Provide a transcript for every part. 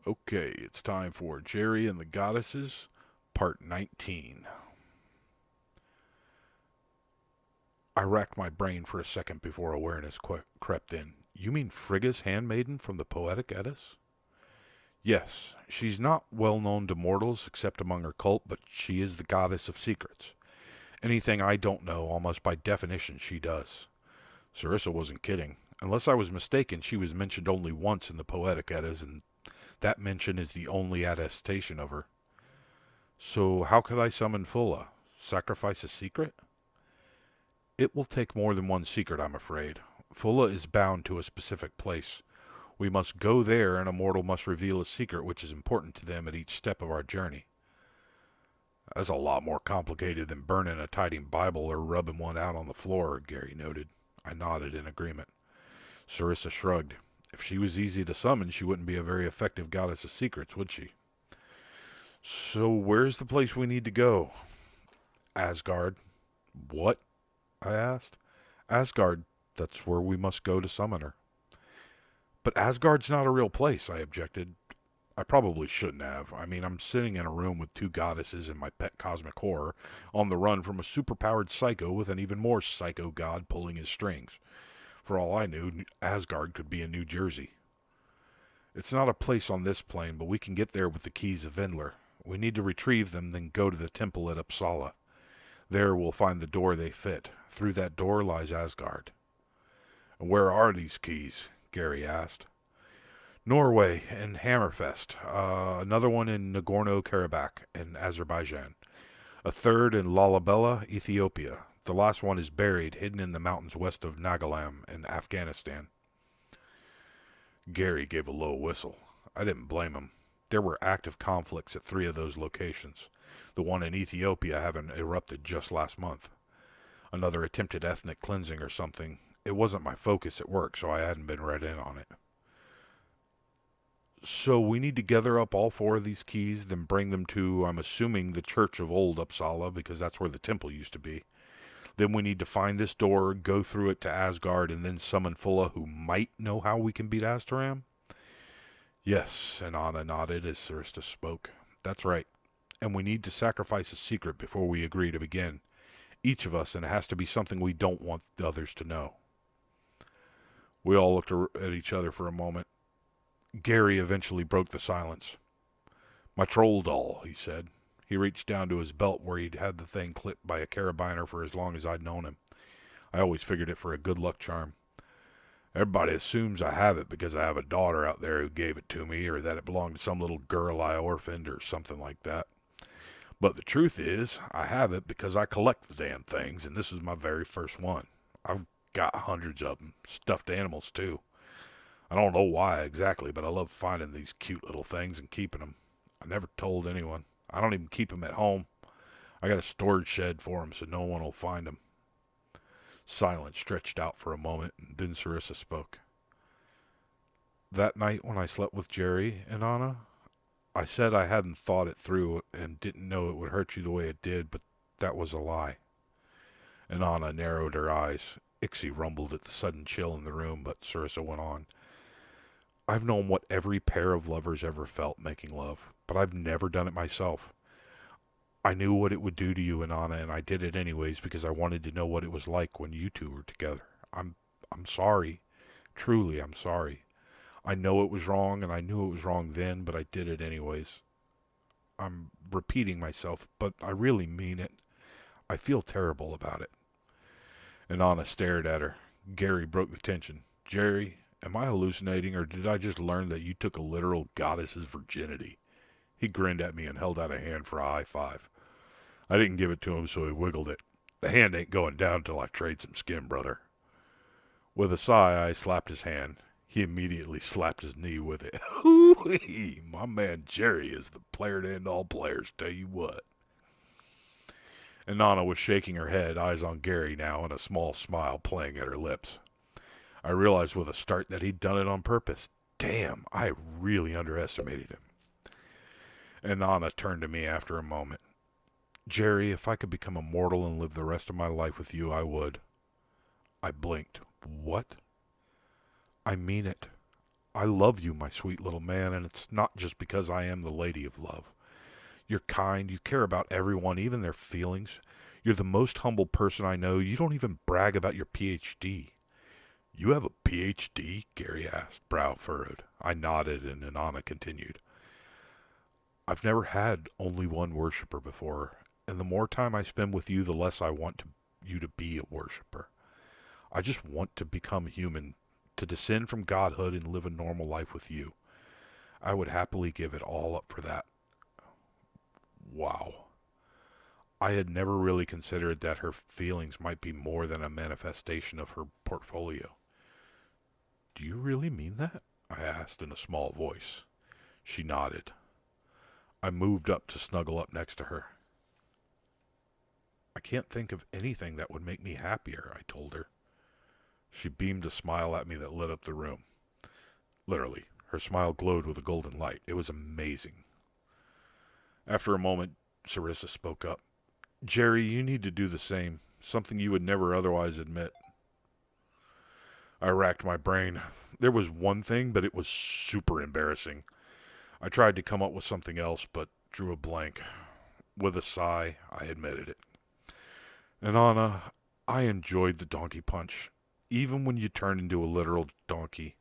Okay, it's time for Jerry and the Goddesses, Part 19. I racked my brain for a second before awareness crept in. You mean Frigga's handmaiden from the Poetic Eddas? Yes, she's not well known to mortals except among her cult, but she is the goddess of secrets. Anything I don't know, almost by definition, she does. Sarissa wasn't kidding. Unless I was mistaken, she was mentioned only once in the Poetic Eddas, and that mention is the only attestation of her. So how could I summon Fulla? Sacrifice a secret? It will take more than one secret, I'm afraid. Fulla is bound to a specific place. We must go there, and a mortal must reveal a secret which is important to them at each step of our journey. That's a lot more complicated than burning a tidy Bible or rubbing one out on the floor, Gary noted. I nodded in agreement. Sarissa shrugged. If she was easy to summon, she wouldn't be a very effective goddess of secrets, would she? So where's the place we need to go? Asgard. What? I asked. Asgard, that's where we must go to summon her. But Asgard's not a real place, I objected. I probably shouldn't have. I mean, I'm sitting in a room with two goddesses and my pet cosmic horror, on the run from a superpowered psycho with an even more psycho god pulling his strings. For all I knew, Asgard could be in New Jersey. It's not a place on this plane, but we can get there with the keys of Vendler. We need to retrieve them, then go to the temple at Uppsala. There we'll find the door they fit. Through that door lies Asgard. And where are these keys? Gary asked. Norway and Hammerfest. Another one in Nagorno-Karabakh in Azerbaijan. A third in Lalibela, Ethiopia. The last one is buried, hidden in the mountains west of Nagalam in Afghanistan. Gary gave a low whistle. I didn't blame him. There were active conflicts at three of those locations, the one in Ethiopia having erupted just last month. Another attempted ethnic cleansing or something. It wasn't my focus at work, so I hadn't been read in on it. So we need to gather up all four of these keys, then bring them to, I'm assuming, the Church of Old Uppsala, because that's where the temple used to be. Then we need to find this door, go through it to Asgard, and then summon Fulla, who might know how we can beat Astaram? Yes, and Anna nodded as Sarista spoke. That's right. And we need to sacrifice a secret before we agree to begin. Each of us, and it has to be something we don't want the others to know. We all looked at each other for a moment. Gary eventually broke the silence. My troll doll, he said. He reached down to his belt where he'd had the thing clipped by a carabiner for as long as I'd known him. I always figured it for a good luck charm. Everybody assumes I have it because I have a daughter out there who gave it to me, or that it belonged to some little girl I orphaned, or something like that. But the truth is, I have it because I collect the damn things, and this was my very first one. I've got hundreds of them. Stuffed animals, too. I don't know why exactly, but I love finding these cute little things and keeping them. I never told anyone. I don't even keep them at home. I got a storage shed for them so no one will find them. Silence stretched out for a moment, and then Sarissa spoke. That night when I slept with Jerry and Anna, I said I hadn't thought it through and didn't know it would hurt you the way it did, but that was a lie. And Anna narrowed her eyes. Ixie rumbled at the sudden chill in the room, but Sarissa went on. I've known what every pair of lovers ever felt making love, but I've never done it myself. I knew what it would do to you and Anna, and I did it anyways because I wanted to know what it was like when you two were together. I'm sorry. Truly, I'm sorry. I know it was wrong, and I knew it was wrong then, but I did it anyways. I'm repeating myself, but I really mean it. I feel terrible about it. And Anna stared at her. Gary broke the tension. Jerry, am I hallucinating, or did I just learn that you took a literal goddess's virginity? He grinned at me and held out a hand for a high five. I didn't give it to him, so he wiggled it. The hand ain't going down till I trade some skin, brother. With a sigh, I slapped his hand. He immediately slapped his knee with it. Hoo-wee! My man Jerry is the player to end all players, tell you what. And Nana was shaking her head, eyes on Gary now, and a small smile playing at her lips. I realized with a start that he'd done it on purpose. Damn, I really underestimated him. And Nana turned to me after a moment. Jerry, if I could become immortal and live the rest of my life with you, I would. I blinked. What? I mean it. I love you, my sweet little man, and it's not just because I am the lady of love. You're kind, you care about everyone, even their feelings. You're the most humble person I know. You don't even brag about your PhD. You have a PhD? Gary asked, brow furrowed. I nodded, and Inanna continued. I've never had only one worshiper before, and the more time I spend with you, the less I want you to be a worshiper. I just want to become human, to descend from godhood and live a normal life with you. I would happily give it all up for that. Wow. I had never really considered that her feelings might be more than a manifestation of her portfolio. Do you really mean that? I asked in a small voice. She nodded. I moved up to snuggle up next to her. I can't think of anything that would make me happier, I told her. She beamed a smile at me that lit up the room. Literally, her smile glowed with a golden light. It was amazing. After a moment, Sarissa spoke up. Jerry, you need to do the same. Something you would never otherwise admit. I racked my brain. There was one thing, but it was super embarrassing. I tried to come up with something else, but drew a blank. With a sigh, I admitted it. And Anna, I enjoyed the donkey punch, even when you turn into a literal donkey.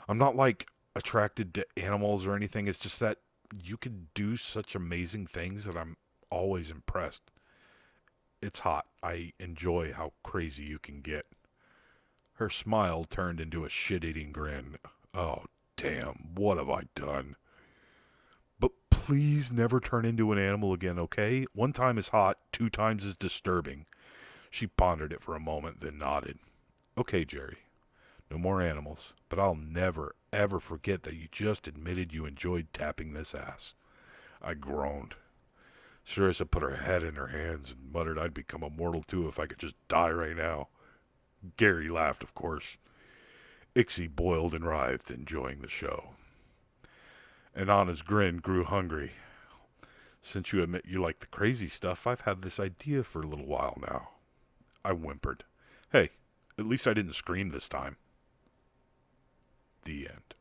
I'm not like attracted to animals or anything. It's just that you can do such amazing things that I'm always impressed. It's hot. I enjoy how crazy you can get. Her smile turned into a shit-eating grin. Oh, damn, what have I done? But please never turn into an animal again, okay? One time is hot, 2 times is disturbing. She pondered it for a moment, then nodded. Okay, Jerry. No more animals. But I'll never, ever forget that you just admitted you enjoyed tapping this ass. I groaned. Sarissa put her head in her hands and muttered I'd become immortal too if I could just die right now. Gary laughed, of course. Ixie boiled and writhed, enjoying the show. And Anna's grin grew hungry. Since you admit you like the crazy stuff, I've had this idea for a little while now. I whimpered. Hey, at least I didn't scream this time. The end.